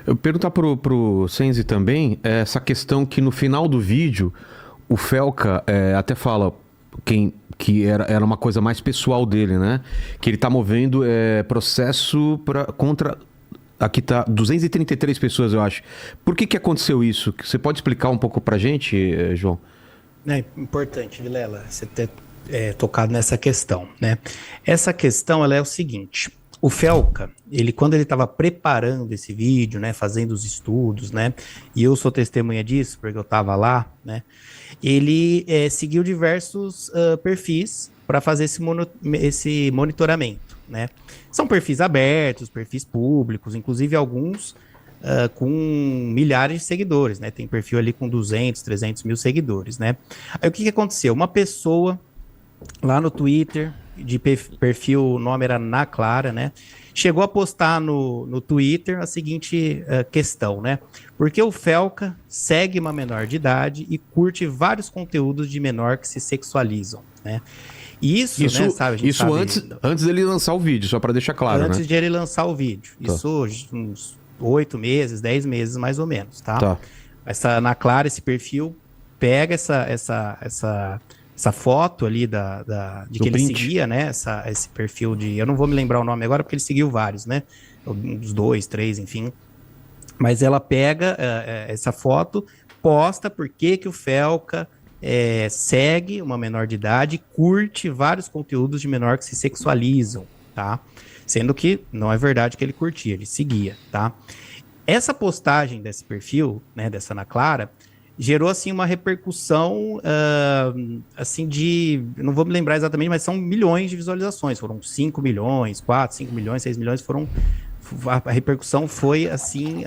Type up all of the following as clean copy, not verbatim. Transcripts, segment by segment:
Eu perguntar pro Senzi também, essa questão que no final do vídeo, o Felca até fala que era uma coisa mais pessoal dele, né? Que ele tá movendo processo contra. Aqui tá 233 pessoas, eu acho. Por que aconteceu isso? Você pode explicar um pouco pra gente, João? É importante, Vilela, você ter tocado nessa questão, né? Essa questão, ela é o seguinte: o Felca, quando ele estava preparando esse vídeo, né, fazendo os estudos, né, e eu sou testemunha disso, porque eu estava lá, né, ele seguiu diversos perfis para fazer esse monitoramento, né? São perfis abertos, perfis públicos, inclusive alguns com milhares de seguidores, né? Tem perfil ali com 200, 300 mil seguidores, né? Aí o que aconteceu? Uma pessoa lá no Twitter, de perfil, o nome era Na Clara, né? Chegou a postar no Twitter a seguinte questão, né? Porque o Felca segue uma menor de idade e curte vários conteúdos de menor que se sexualizam, né? E isso, né, sabe, a gente isso sabe, antes dele lançar o vídeo, só para deixar claro, né? antes de ele lançar o vídeo. Tá. Isso uns 8 meses, 10 meses mais ou menos, tá? Tá. Essa Na Clara, esse perfil, pega essa foto ali de Do que ele print. seguia, né? Esse perfil de. Eu não vou me lembrar o nome agora, porque ele seguiu vários, né? Uns dois, três, enfim. Mas ela pega essa foto, posta por que o Felca segue uma menor de idade, curte vários conteúdos de menor que se sexualizam, tá? Sendo que não é verdade que ele curtia, ele seguia, tá? Essa postagem desse perfil, né, dessa Ana Clara, gerou assim uma repercussão assim não vou me lembrar exatamente, mas são milhões de visualizações, foram 5 milhões, 4, 5 milhões, 6 milhões, a repercussão foi assim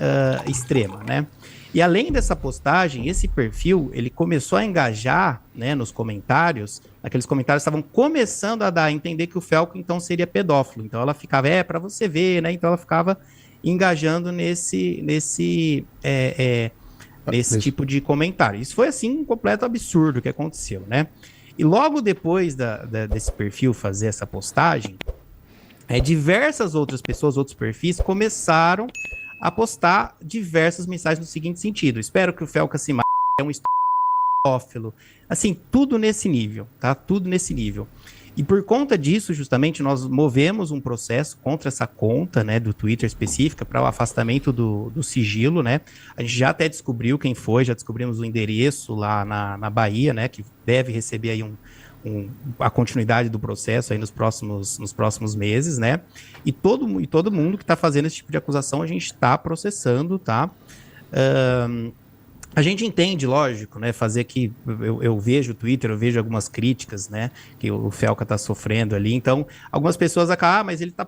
extrema, né? E além dessa postagem, esse perfil, ele começou a engajar, né, nos comentários, aqueles comentários estavam começando a dar a entender que o Felco então seria pedófilo, então ela ficava, para você ver, né, então ela ficava engajando nesse tipo de comentário. Isso foi, assim, um completo absurdo que aconteceu, né? E logo depois desse perfil fazer essa postagem, diversas outras pessoas, outros perfis, começaram a postar diversas mensagens no seguinte sentido: espero que o Felca se mate, é um estrófilo. Assim, tudo nesse nível, tá? Tudo nesse nível. E por conta disso, justamente, nós movemos um processo contra essa conta, né, do Twitter específica para o afastamento do sigilo, né? A gente já até descobriu quem foi, já descobrimos o endereço lá na Bahia, né, que deve receber aí a continuidade do processo aí nos próximos meses, né? E todo mundo que está fazendo esse tipo de acusação, a gente está processando, tá? A gente entende, lógico, né? Fazer que eu vejo o Twitter, eu vejo algumas críticas, né? Que o Felca está sofrendo ali. Então, algumas pessoas acabam, mas ele está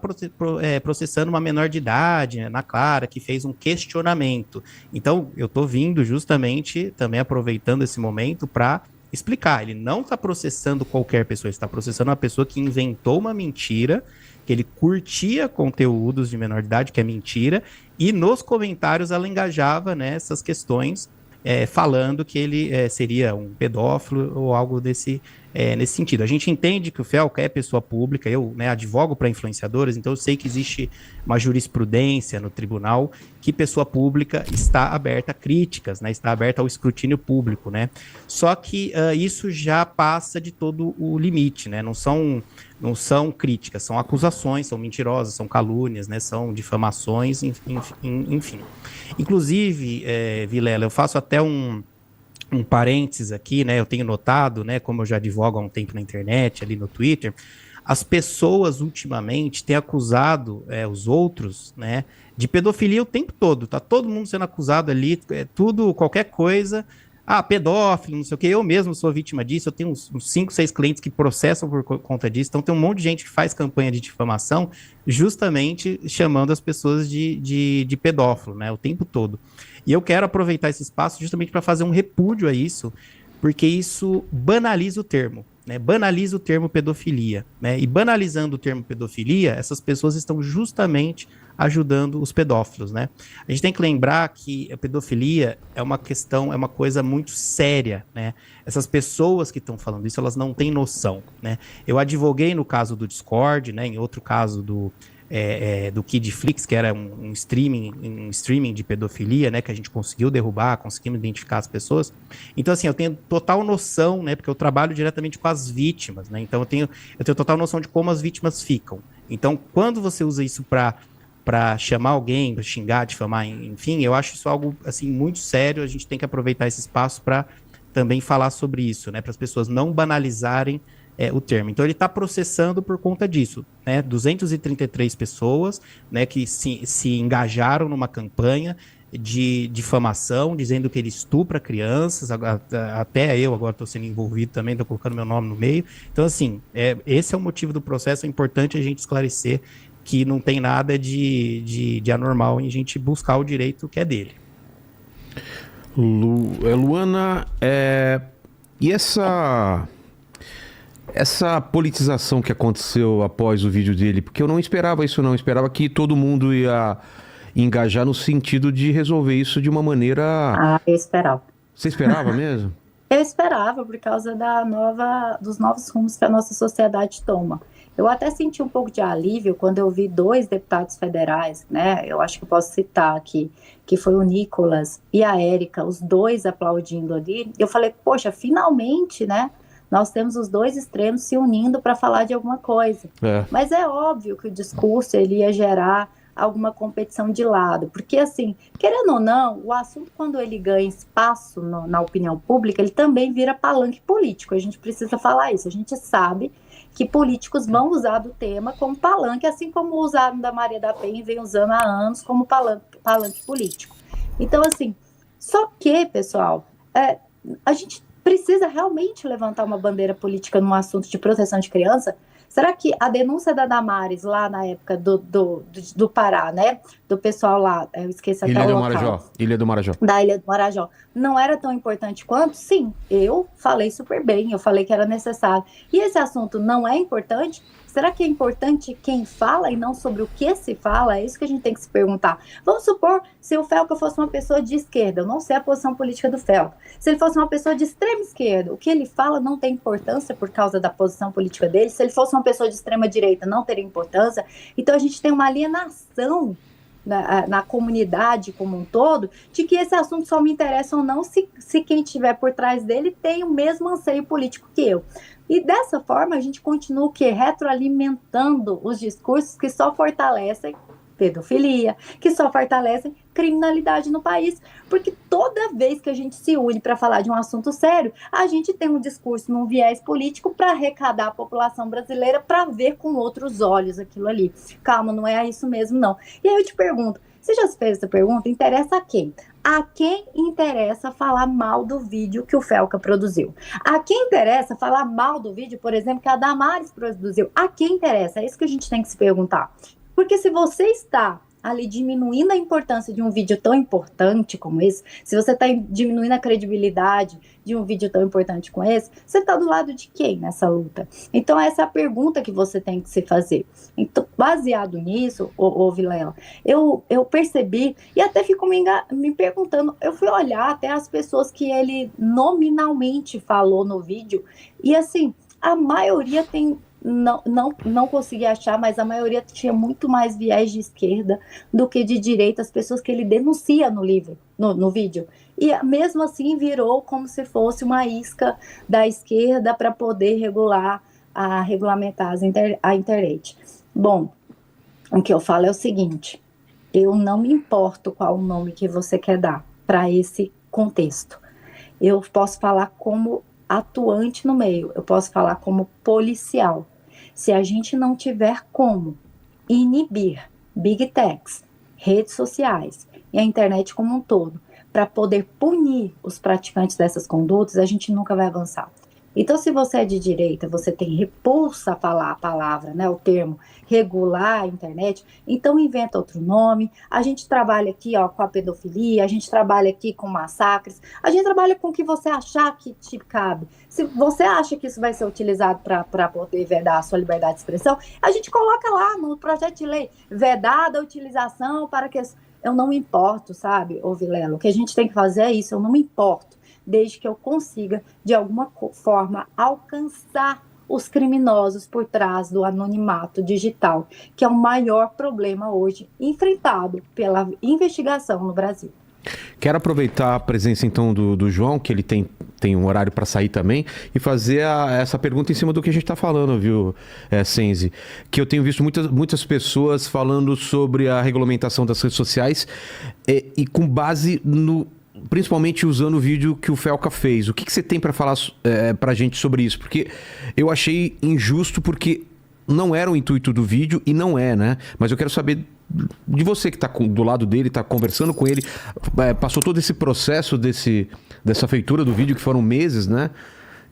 processando uma menor de idade, né, Na Clara, que fez um questionamento. Então, eu estou vindo justamente também aproveitando esse momento para explicar. Ele não está processando qualquer pessoa, ele está processando uma pessoa que inventou uma mentira, que ele curtia conteúdos de menor de idade, que é mentira, e nos comentários ela engajava nessas questões, falando que ele seria um pedófilo ou algo nesse sentido. A gente entende que o Felca é pessoa pública, eu, né, advogo para influenciadores, então eu sei que existe uma jurisprudência no tribunal que pessoa pública está aberta a críticas, né, está aberta ao escrutínio público, né? Só que isso já passa de todo o limite, né? Não são críticas, são acusações, são mentirosas, são calúnias, né? São difamações, enfim. Inclusive, Vilela, eu faço até um parênteses aqui, né? Eu tenho notado, né? Como eu já advogo há um tempo na internet, ali no Twitter, as pessoas ultimamente têm acusado os outros, né? De pedofilia o tempo todo. Tá todo mundo sendo acusado ali, tudo, qualquer coisa. Ah, pedófilo, não sei o que. Eu mesmo sou vítima disso. Eu tenho uns 5, 6 clientes que processam por conta disso. Então tem um monte de gente que faz campanha de difamação justamente chamando as pessoas de pedófilo, né? O tempo todo. E eu quero aproveitar esse espaço justamente para fazer um repúdio a isso, porque isso banaliza o termo, né? Banaliza o termo pedofilia, né? E banalizando o termo pedofilia, essas pessoas estão justamente ajudando os pedófilos, né? A gente tem que lembrar que a pedofilia é uma questão, é uma coisa muito séria, né? Essas pessoas que estão falando isso, elas não têm noção, né? Eu advoguei no caso do Discord, né? Em outro caso do Kidflix, que era um streaming de pedofilia, né, que a gente conseguiu derrubar, conseguimos identificar as pessoas. Então, assim, eu tenho total noção, né, porque eu trabalho diretamente com as vítimas, né, então eu tenho total noção de como as vítimas ficam. Então, quando você usa isso para chamar alguém, para xingar, difamar, enfim, eu acho isso algo, assim, muito sério. A gente tem que aproveitar esse espaço para também falar sobre isso, né, para as pessoas não banalizarem o termo. Então, ele está processando por conta disso, né, 233 pessoas, né, que se engajaram numa campanha de difamação, dizendo que ele estupra crianças, até eu agora estou sendo envolvido também, estou colocando meu nome no meio. Então, assim, esse é o motivo do processo. É importante a gente esclarecer que não tem nada de anormal em a gente buscar o direito que é dele. Luana, e essa politização que aconteceu após o vídeo dele? Porque eu não esperava isso, não. Eu esperava que todo mundo ia engajar no sentido de resolver isso de uma maneira... Ah, eu esperava. Você esperava mesmo? Eu esperava por causa dos novos rumos que a nossa sociedade toma. Eu até senti um pouco de alívio quando eu vi 2 deputados federais, né? Eu acho que eu posso citar aqui, que foi o Nicolas e a Érica, os 2 aplaudindo ali. Eu falei, poxa, finalmente, né? Nós temos os 2 extremos se unindo para falar de alguma coisa. Mas é óbvio que o discurso ele ia gerar alguma competição de lado, porque assim, querendo ou não, o assunto quando ele ganha espaço na opinião pública, ele também vira palanque político. A gente precisa falar isso. A gente sabe que políticos vão usar do tema como palanque, assim como usaram da Maria da Penha e vem usando há anos como palanque político. Então, assim, só que, pessoal, a gente precisa realmente levantar uma bandeira política num assunto de proteção de criança. Será que a denúncia da Damares lá na época do Pará, né? Do pessoal lá, eu esqueci até o local. Ilha do Marajó. Da Ilha do Marajó. Não era tão importante quanto? Sim, eu falei super bem, eu falei que era necessário. E esse assunto não é importante? Será que é importante quem fala e não sobre o que se fala? É isso que a gente tem que se perguntar. Vamos supor, se o Felca fosse uma pessoa de esquerda, eu não sei a posição política do Felca. Se ele fosse uma pessoa de extrema esquerda, o que ele fala não tem importância por causa da posição política dele. Se ele fosse uma pessoa de extrema direita, não teria importância. Então a gente tem uma alienação na comunidade como um todo, de que esse assunto só me interessa ou não se quem estiver por trás dele tem o mesmo anseio político que eu. E dessa forma a gente continua o quê? Retroalimentando os discursos que só fortalecem pedofilia, que só fortalecem criminalidade no país, porque toda vez que a gente se une para falar de um assunto sério, a gente tem um discurso num viés político para arrecadar a população brasileira para ver com outros olhos aquilo ali. Calma, não é isso mesmo não. E aí eu te pergunto, você já fez essa pergunta? Interessa a quem? A quem interessa falar mal do vídeo que o Felca produziu? A quem interessa falar mal do vídeo, por exemplo, que a Damares produziu? A quem interessa? É isso que a gente tem que se perguntar. Porque se você está ali diminuindo a importância de um vídeo tão importante como esse, se você está diminuindo a credibilidade de um vídeo tão importante como esse, você está do lado de quem nessa luta? Então essa é a pergunta que você tem que se fazer. Então, baseado nisso, ô Vilela, eu percebi e até fico me perguntando, eu fui olhar até as pessoas que ele nominalmente falou no vídeo e assim, a maioria tem... Não consegui achar, mas a maioria tinha muito mais viés de esquerda do que de direita, as pessoas que ele denuncia no vídeo. E mesmo assim virou como se fosse uma isca da esquerda para poder regulamentar a internet. Bom, o que eu falo é o seguinte, eu não me importo qual o nome que você quer dar para esse contexto. Eu posso falar como atuante no meio, eu posso falar como policial. Se a gente não tiver como inibir Big Techs, redes sociais e a internet como um todo, para poder punir os praticantes dessas condutas, a gente nunca vai avançar. Então, se você é de direita, você tem repulsa a falar a palavra, né, o termo regular a internet, então inventa outro nome. A gente trabalha aqui com a pedofilia, a gente trabalha aqui com massacres, a gente trabalha com o que você achar que te cabe. Se você acha que isso vai ser utilizado para poder vedar a sua liberdade de expressão, a gente coloca lá no projeto de lei, vedada a utilização para que... Eu não me importo, sabe, ô Vilela, o que a gente tem que fazer é isso, eu não me importo, desde que eu consiga, de alguma forma, alcançar os criminosos por trás do anonimato digital, que é o maior problema hoje enfrentado pela investigação no Brasil. Quero aproveitar a presença, então, do João, que ele tem um horário para sair também, e fazer essa pergunta em cima do que a gente está falando, viu, Senzi? Que eu tenho visto muitas pessoas falando sobre a regulamentação das redes sociais e com base principalmente usando o vídeo que o Felca fez. O que você tem para falar para a gente sobre isso? Porque eu achei injusto, porque não era o intuito do vídeo e não é, né? Mas eu quero saber de você que está do lado dele, está conversando com ele, passou todo esse processo dessa feitura do vídeo, que foram meses, né?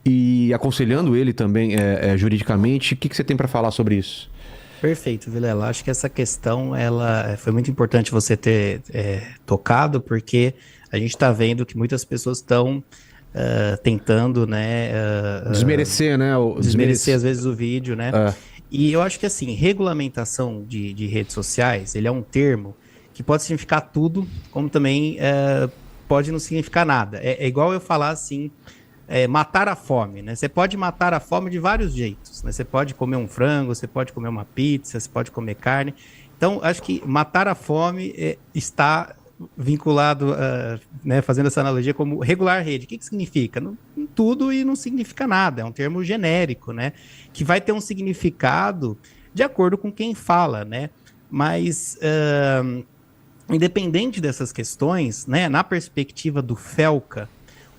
E aconselhando ele também juridicamente. O que você tem para falar sobre isso? Perfeito, Vilela. Acho que essa questão foi muito importante você ter tocado, porque a gente está vendo que muitas pessoas estão tentando, né? Desmerecer, né? Desmerecer às vezes o vídeo, né? E eu acho que, assim, regulamentação de redes sociais, ele é um termo que pode significar tudo, como também pode não significar nada. É igual eu falar, assim, matar a fome, né? Você pode matar a fome de vários jeitos, né? Você pode comer um frango, você pode comer uma pizza, você pode comer carne. Então, acho que matar a fome está vinculado, né, fazendo essa analogia, como regular rede. O que significa? Tudo e não significa nada, é um termo genérico, né, que vai ter um significado de acordo com quem fala, né, mas independente dessas questões, né, na perspectiva do Felca,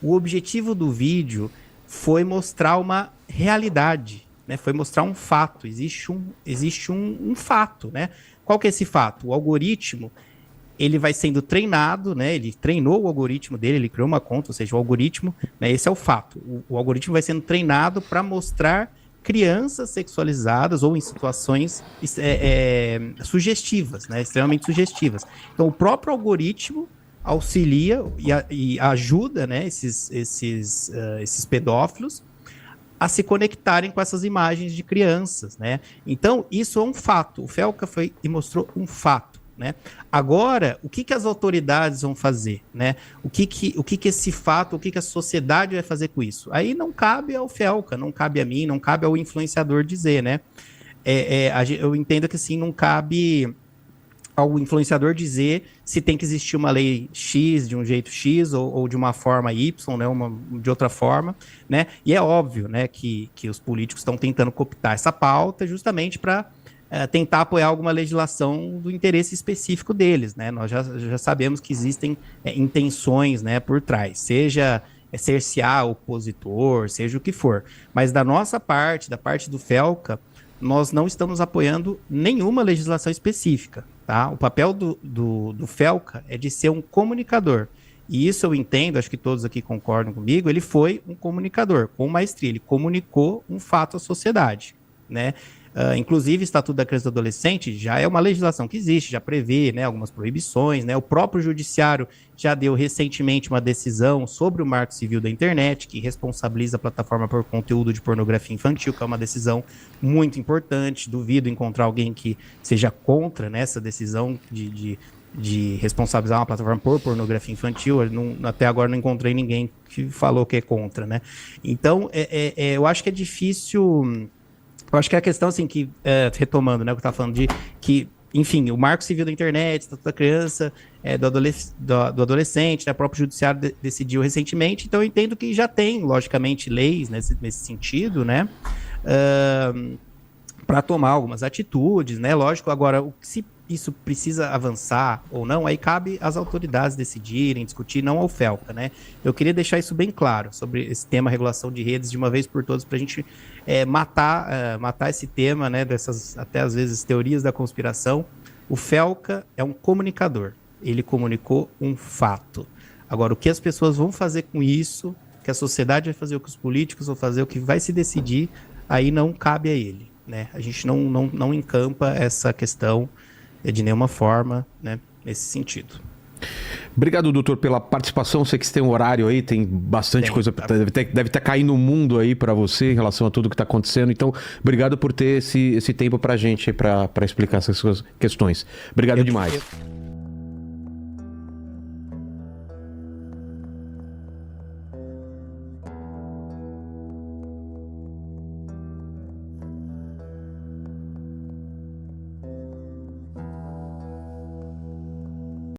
o objetivo do vídeo foi mostrar uma realidade, né, foi mostrar um fato, existe um fato, né, qual que é esse fato? O algoritmo, ele vai sendo treinado, né? Ele treinou o algoritmo dele, ele criou uma conta, ou seja, o algoritmo, né? Esse é o fato. O algoritmo vai sendo treinado para mostrar crianças sexualizadas ou em situações sugestivas, né? Extremamente sugestivas. Então, o próprio algoritmo auxilia e ajuda, né? Esses pedófilos a se conectarem com essas imagens de crianças, né? Então, isso é um fato. O Felca foi e mostrou um fato, né? Agora, o que as autoridades vão fazer, né? O que esse fato, o que a sociedade vai fazer com isso? Aí não cabe ao Felca, não cabe a mim, não cabe ao influenciador dizer, né? Eu entendo que assim, não cabe ao influenciador dizer se tem que existir uma lei X de um jeito X ou de uma forma Y, né, de outra forma, né? E é óbvio, né, que os políticos estão tentando cooptar essa pauta justamente para tentar apoiar alguma legislação do interesse específico deles, né? Nós já sabemos que existem intenções, né, por trás, seja cercear o opositor, seja o que for. Mas da nossa parte, da parte do Felca, nós não estamos apoiando nenhuma legislação específica, tá? O papel do Felca é de ser um comunicador. E isso eu entendo, acho que todos aqui concordam comigo, ele foi um comunicador, com maestria, ele comunicou um fato à sociedade, né? Inclusive, o Estatuto da Criança e do Adolescente já é uma legislação que existe, já prevê, né, algumas proibições, né? O próprio Judiciário já deu recentemente uma decisão sobre o Marco Civil da Internet, que responsabiliza a plataforma por conteúdo de pornografia infantil, que é uma decisão muito importante. Duvido encontrar alguém que seja contra, né, essa decisão de responsabilizar uma plataforma por pornografia infantil. Até agora não encontrei ninguém que falou que é contra, né? Então, eu acho que é difícil... Eu acho que é a questão, assim, que, retomando, né, o que eu estava falando, de que, enfim, o Marco Civil da Internet, Estatuto da Criança, do Adolescente, né, o próprio Judiciário decidiu recentemente, então eu entendo que já tem, logicamente, leis nesse sentido, né, para tomar algumas atitudes, né, lógico. Agora, se isso precisa avançar ou não, aí cabe às autoridades decidirem, discutir, não ao Felca, né. Eu queria deixar isso bem claro sobre esse tema regulação de redes de uma vez por todas, para a gente matar esse tema, né, dessas, até às vezes, teorias da conspiração. O Felca é um comunicador, ele comunicou um fato. Agora, o que as pessoas vão fazer com isso, que a sociedade vai fazer, o que os políticos vão fazer, o que vai se decidir, aí não cabe a ele, né. A gente não encampa essa questão de nenhuma forma, né, nesse sentido. Obrigado, doutor, pela participação. Sei que você tem um horário aí, tem bastante coisa, deve estar caindo o mundo aí para você em relação a tudo que está acontecendo. Então, obrigado por ter esse tempo para a gente, para explicar essas questões. Obrigado demais.